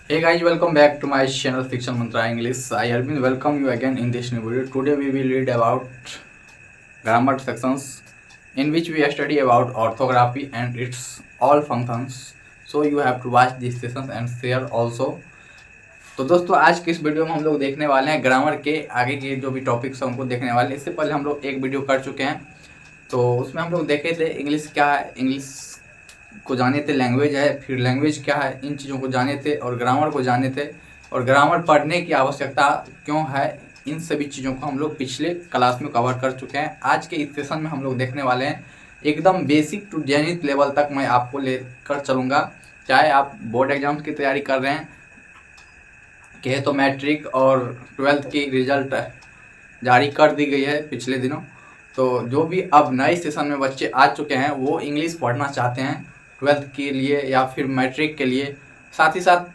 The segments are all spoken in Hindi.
Hey guys, welcome back to my channel Fiction Mantra English. I have been welcome you again in this new video. Today we will read about grammar sections in which we study about orthography and its all functions. So you have to watch these sessions and share also. तो दोस्तों आज की इस वीडियो में हम लोग देखने वाले हैं ग्रामर के आगे के जो भी टॉपिक्स हैं उनको देखने वाले हैं। इससे पहले हम लोग एक वीडियो कर चुके हैं, तो उसमें हम लोग देखे थे इंग्लिश क्या है, इंग्लिश को जाने थे, लैंग्वेज है, फिर लैंग्वेज क्या है, इन चीज़ों को जाने थे और ग्रामर को जाने थे और ग्रामर पढ़ने की आवश्यकता क्यों है, इन सभी चीज़ों को हम लोग पिछले क्लास में कवर कर चुके हैं। आज के इस सेशन में हम लोग देखने वाले हैं एकदम बेसिक टू जेनिथ लेवल तक मैं आपको लेकर चलूँगा। चाहे आप बोर्ड एग्जाम्स की तैयारी कर रहे हैं, कहे तो मैट्रिक और 12th की रिजल्ट जारी कर दी गई है पिछले दिनों, तो जो भी अब नए सेशन में बच्चे आ चुके हैं वो इंग्लिश पढ़ना चाहते हैं 12th के लिए या फिर मैट्रिक के लिए, साथ ही साथ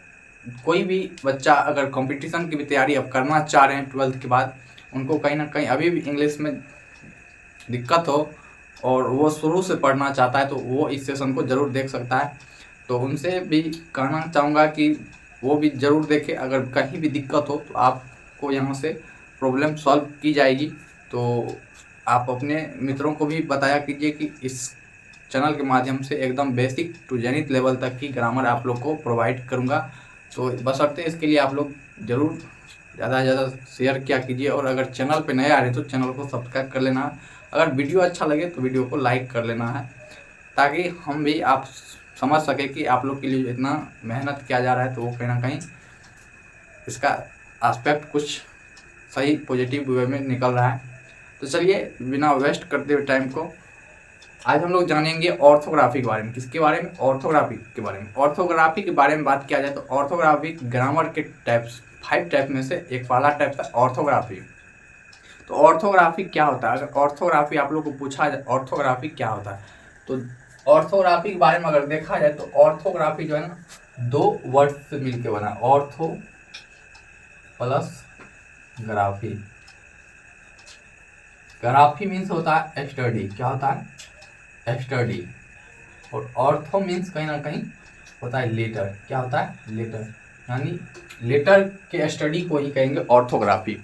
कोई भी बच्चा अगर कंपटीशन की भी तैयारी अब करना चाह रहे हैं 12th के बाद, उनको कहीं ना कहीं अभी भी इंग्लिश में दिक्कत हो और वो शुरू से पढ़ना चाहता है तो वो इस सेशन को ज़रूर देख सकता है। तो उनसे भी कहना चाहूँगा कि वो भी ज़रूर देखें। अगर कहीं भी दिक्कत हो तो आपको यहाँ से प्रॉब्लम सॉल्व की जाएगी। तो आप अपने मित्रों को भी बताया कीजिए कि इस चैनल के माध्यम से एकदम बेसिक टू जेनिथ लेवल तक की ग्रामर आप लोग को प्रोवाइड करूँगा। तो बशर्ते इसके लिए आप लोग ज़रूर ज़्यादा से ज़्यादा शेयर किया कीजिए और अगर चैनल पे नए आ रहे तो चैनल को सब्सक्राइब कर लेना है। अगर वीडियो अच्छा लगे तो वीडियो को लाइक कर लेना है, ताकि हम भी आप समझ सके कि आप लोग के लिए इतना मेहनत किया जा रहा है तो वो कहीं ना कहीं इसका एस्पेक्ट कुछ सही पॉजिटिव वे में निकल रहा है। तो चलिए बिना वेस्ट करते हुए टाइम को आज हम लोग जानेंगे ऑर्थोग्राफी के बारे में। किसके बारे में? ऑर्थोग्राफी के बारे में। ऑर्थोग्राफी के बारे में बात किया जाए तो ऑर्थोग्राफी ग्रामर के टाइप्स 5 टाइप में से एक पहला टाइप है ऑर्थोग्राफी। तो ऑर्थोग्राफी क्या होता है? अगर ऑर्थोग्राफी आप लोग को पूछा जाए ऑर्थोग्राफी क्या होता है, तो ऑर्थोग्राफी के बारे में अगर देखा जाए तो ऑर्थोग्राफी जो है ना 2 वर्ड से मिलकर बना, ortho plus graphy. Graphy means होता है स्टडी। क्या होता है? स्टडी। और ऑर्थो मीन्स कहीं ना कहीं होता है लेटर। क्या होता है? लेटर। यानी लेटर के स्टडी को ही कहेंगे orthography.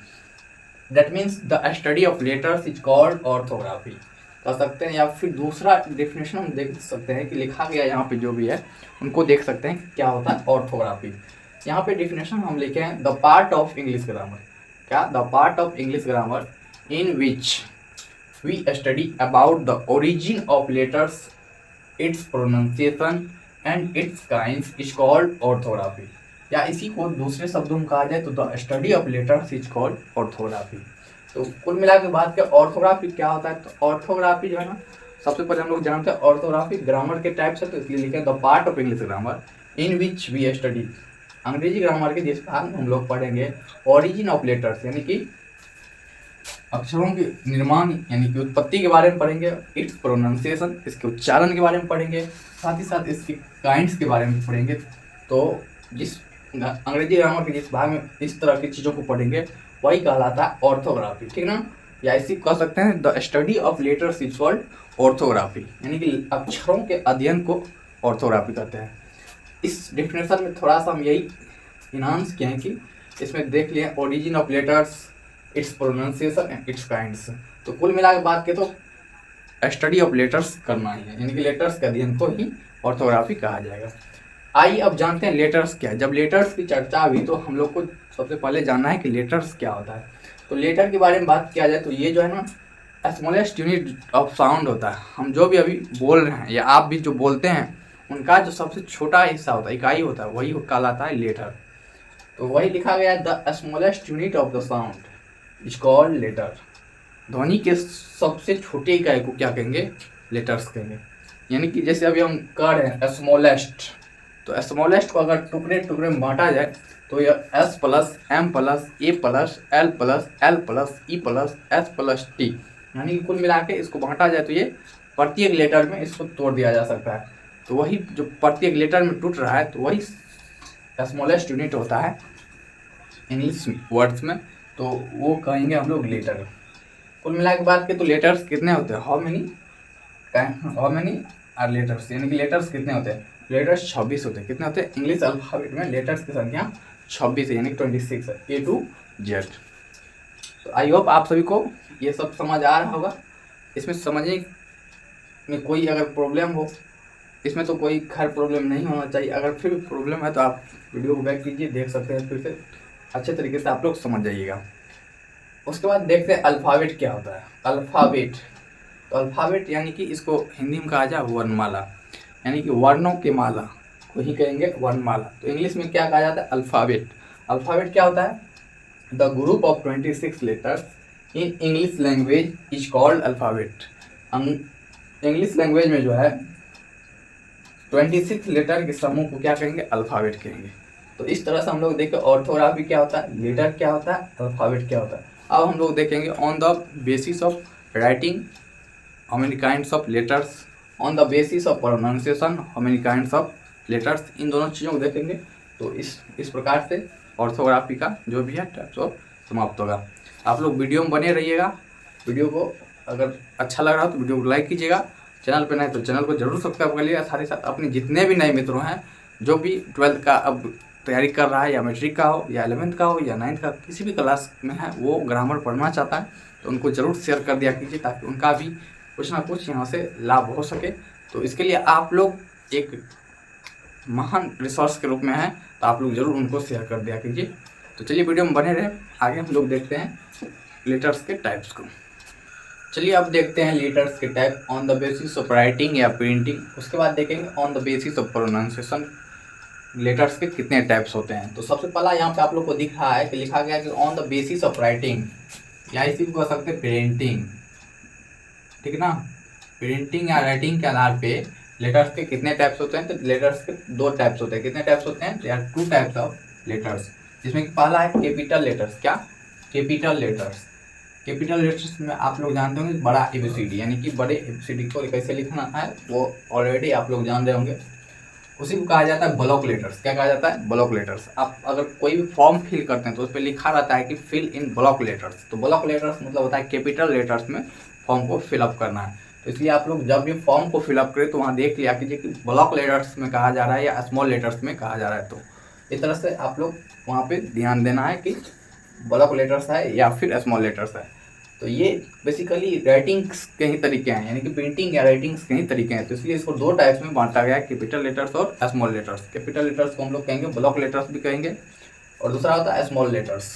That means the study of letters is called orthography कह सकते हैं। या फिर दूसरा डेफिनेशन हम देख सकते हैं कि लिखा गया यहाँ पे जो भी है उनको देख सकते हैं क्या होता है ऑर्थोग्राफी। यहाँ पे डेफिनेशन हम लिखे हैं the part of English grammar. क्या? The part of English grammar in which we study about the origin of letters, its pronunciation and its kinds is called orthography. या इसी को दूसरे शब्दों में कहा जाए तो the study of letters is called orthography. तो कुल मिला के बात करें ऑर्थोग्राफी क्या होता है, तो ऑर्थोग्राफी जो है ना, सबसे पहले हम लोग जानते हैं ऑर्थोग्राफी ग्रामर के टाइप्स है, तो इसलिए लिखे the part of English grammar in which we study. अंग्रेजी ग्रामर के जिस भाग में हम लोग पढ़ेंगे ओरिजिन ऑफ लेटर्स यानी कि अक्षरों के निर्माण यानी कि उत्पत्ति के बारे में पढ़ेंगे, इट्स प्रोनाउंसिएशन इसके उच्चारण के बारे में पढ़ेंगे, साथ ही साथ इसके काइंड्स के बारे में पढ़ेंगे। तो जिस अंग्रेजी ग्रामर के जिस भाग में इस तरह की चीज़ों को पढ़ेंगे वही कहलाता है ऑर्थोग्राफी। ठीक ना? या इसी कह सकते हैं the study of letters is called orthography, यानी कि अक्षरों के अध्ययन को ऑर्थोग्राफी कहते हैं। इस डेफिनेशन में थोड़ा सा हम यही इन्हांस किए हैं कि इसमें देख लिया origin of letters, its pronunciation and its kinds. तो कुल मिला के बात करें तो स्टडी ऑफ लेटर्स करना ही है, यानी कि लेटर्स के अध्ययन को ही ऑर्थोग्राफी कहा जाएगा। आइए अब जानते हैं लेटर्स क्या है। जब लेटर्स की चर्चा हुई तो हम लोग को सबसे पहले जानना है कि लेटर्स क्या होता है। तो लेटर के बारे में बात किया जाए तो ये जो है ना स्मॉलेस्ट यूनिट ऑफ साउंड होता है। हम जो भी अभी बोल रहे हैं या आप भी जो बोलते हैं उनका जो सबसे छोटा हिस्सा होता है, इकाई होता है, वही कहलाता है लेटर। तो वही लिखा गया है the smallest unit of the sound is called letter. ध्वनि के सबसे छोटे इकाई को क्या कहेंगे? लेटर्स कहेंगे। यानी कि जैसे अभी हम कह रहे हैं स्मॉलेस्ट, तो स्मॉलेस्ट को अगर टुकड़े टुकड़े में बांटा जाए तो यह S plus M plus A plus L plus L plus E plus S plus T, यानी कि कुल मिला के इसको बांटा जाए तो ये प्रत्येक लेटर में इसको तोड़ दिया जा सकता है। तो वही जो प्रत्येक लेटर में टूट रहा है तो वही स्मॉलेस्ट यूनिट होता है इंग्लिश वर्ड्स में, तो वो कहेंगे हम लोग लेटर। कुल मिला के बात करें तो लेटर्स कितने होते हैं? हाउ मेनी आर लेटर्स, यानी कि लेटर्स कितने होते हैं? लेटर्स 26 होते हैं। कितने होते हैं? इंग्लिश अल्फाबेट में लेटर्स की संख्या 26 है, यानी 26 है, A to Z। तो आई होप आप सभी को ये सब समझ आ रहा होगा। इसमें समझने में कोई अगर प्रॉब्लम हो, इसमें तो कोई खैर प्रॉब्लम नहीं होना चाहिए। अगर फिर भी प्रॉब्लम है तो आप वीडियो को बैक कीजिए, देख सकते हैं, फिर से अच्छे तरीके से आप लोग समझ जाइएगा। उसके बाद देखते हैं अल्फ़ाबेट क्या होता है। अल्फ़ाबेट, तो अल्फ़ाबेट यानी कि इसको हिंदी में कहा जाए वर्णमाला, यानी कि वर्णों की माला को ही कहेंगे वर्णमाला। तो इंग्लिश में क्या कहा जाता है? अल्फ़ाबेट। अल्फ़ाबेट क्या होता है? The group of 26 letters in English language is called alphabet. English language में जो है 26 लेटर के समूह को क्या कहेंगे? अल्फ़ाबेट कहेंगे। तो इस तरह से हम लोग देखें ऑर्थोग्राफी क्या होता है, लेटर क्या होता है, अल्फ़ाबेट क्या होता है। अब हम लोग देखेंगे on the basis of writing how many kinds of letters, on the basis of pronunciation how many kinds of letters, इन दोनों चीज़ों को देखेंगे। तो इस प्रकार से ऑर्थोग्राफी का जो भी है टाइप्स ऑफ समाप्त होगा। आप लोग वीडियो में बने रहिएगा। वीडियो को अगर अच्छा लग रहा हो तो वीडियो को लाइक कीजिएगा, चैनल पर नए तो चैनल को जरूर सब्सक्राइब कर लीजिएगा। साथ ही साथ अपने जितने भी नए मित्रों हैं जो भी 12th का अब तैयारी कर रहा है, या मैट्रिक का हो, या 11th का हो, या 9th का, किसी भी क्लास में है, वो ग्रामर पढ़ना चाहता है तो उनको ज़रूर शेयर कर दिया कीजिए, ताकि उनका भी कुछ ना कुछ यहाँ से लाभ हो सके। तो इसके लिए आप लोग एक महान रिसोर्स के रूप में हैं, तो आप लोग ज़रूर उनको शेयर कर दिया कीजिए। तो चलिए वीडियो में बने रहे, आगे हम लोग देखते हैं लेटर्स के टाइप्स को। चलिए अब देखते हैं लेटर्स के type on the basis of writing या प्रिंटिंग। उसके बाद देखेंगे on the basis of pronunciation letters के कितने टाइप्स होते हैं। तो सबसे पहला यहाँ पे आप लोग को दिख रहा है कि लिखा गया कि on the basis of writing, या इसी को कह सकते हैं प्रिंटिंग, ठीक ना। प्रिंटिंग या राइटिंग के आधार पे लेटर्स के कितने टाइप्स होते हैं? तो लेटर्स के 2 टाइप्स होते हैं। कितने टाइप्स होते हैं? There are 2 types of letters, जिसमें कि पहला है कैपिटल लेटर्स। क्या? Capital letters. कैपिटल लेटर्स में आप लोग जानते होंगे बड़ा ABCD, यानी कि बड़े ABCD को कैसे लिखना है वो ऑलरेडी आप लोग जान रहे होंगे। उसी को कहा जाता है ब्लॉक लेटर्स। क्या कहा जाता है? Block letters. आप अगर कोई भी फॉर्म फिल करते हैं तो उस पर लिखा रहता है कि फिल इन ब्लॉक लेटर्स। तो ब्लॉक लेटर्स मतलब होता है कैपिटल लेटर्स में फॉर्म को फिलअप करना है। तो इसलिए आप लोग जब भी फॉर्म को फिलअप करें तो वहाँ देख लिया कीजिए कि ब्लॉक लेटर्स में कहा जा रहा है या स्मॉल लेटर्स में कहा जा रहा है। तो इस तरह से आप लोग वहाँ पे ध्यान देना है कि ब्लॉक लेटर्स है या फिर स्मॉल लेटर्स है। तो ये बेसिकली राइटिंग्स के ही तरीके हैं, यानी कि प्रिंटिंग या राइटिंग्स के ही तरीके हैं। तो इसलिए इसको 2 टाइप्स में बांटा गया है, कैपिटल लेटर्स और स्मॉल लेटर्स। कैपिटल लेटर्स को हम लोग कहेंगे ब्लॉक लेटर्स भी कहेंगे, और दूसरा होता है स्मॉल लेटर्स।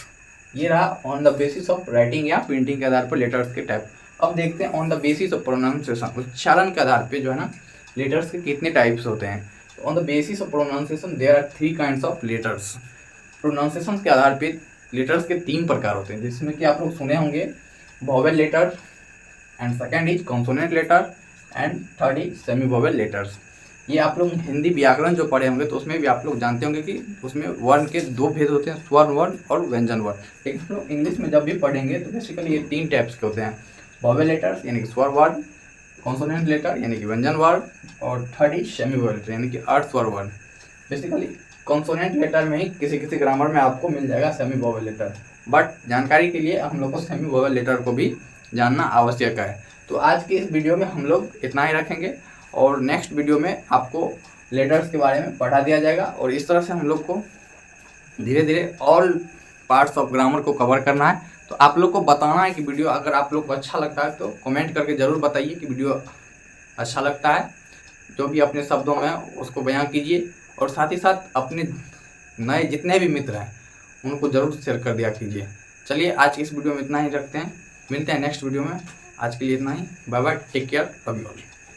ये रहा on the basis of writing या प्रिंटिंग के आधार पर लेटर्स के टाइप। अब देखते हैं on the basis of pronunciation, उच्चारण के आधार पे जो है ना लेटर्स के कितने टाइप्स होते हैं। तो on the basis of pronunciation there are 3 kinds of letters. Pronunciation के आधार पे लेटर्स के 3 प्रकार होते हैं, जिसमें कि आप लोग सुने होंगे vowel letter, and second is consonant letter, and third is semi vowel letters. ये आप लोग हिंदी व्याकरण जो पढ़े होंगे तो उसमें भी आप लोग जानते होंगे कि उसमें वर्ण के 2 भेद होते हैं, स्वर वर्ण और व्यंजन वर्ण। लेकिन हम लोग इंग्लिश में जब भी पढ़ेंगे तो बेसिकली ये 3 टाइप्स के होते हैं, वोवेल लेटर्स यानी कि स्वर वर्ण, कॉन्सोनेंट लेटर यानी कि व्यंजन वर्ण, और third is semi vowel letter यानी कि अर्ध स्वर वर्ण। बेसिकली कॉन्सोनेंट लेटर में ही किसी ग्रामर में आपको मिल जाएगा सेमी वोवेल लेटर, बट जानकारी के लिए हम लोग को सेमी वोवेल लेटर को भी जानना आवश्यक है। तो आज के इस वीडियो में हम लोग इतना ही रखेंगे, और नेक्स्ट वीडियो में आपको लेटर्स के बारे में पढ़ा दिया जाएगा। और इस तरह से हम लोग को धीरे धीरे ऑल पार्ट्स ऑफ ग्रामर को कवर करना है। तो आप लोग को बताना है कि वीडियो अगर आप लोग को अच्छा लगता है तो कमेंट करके ज़रूर बताइए कि वीडियो अच्छा लगता है। जो भी अपने शब्दों में उसको बयां कीजिए, और साथ ही साथ अपने नए जितने भी मित्र हैं उनको ज़रूर शेयर कर दिया कीजिए। चलिए आज की इस वीडियो में इतना ही रखते हैं, मिलते हैं नेक्स्ट वीडियो में। आज के लिए इतना ही, bye bye, take care, love you all.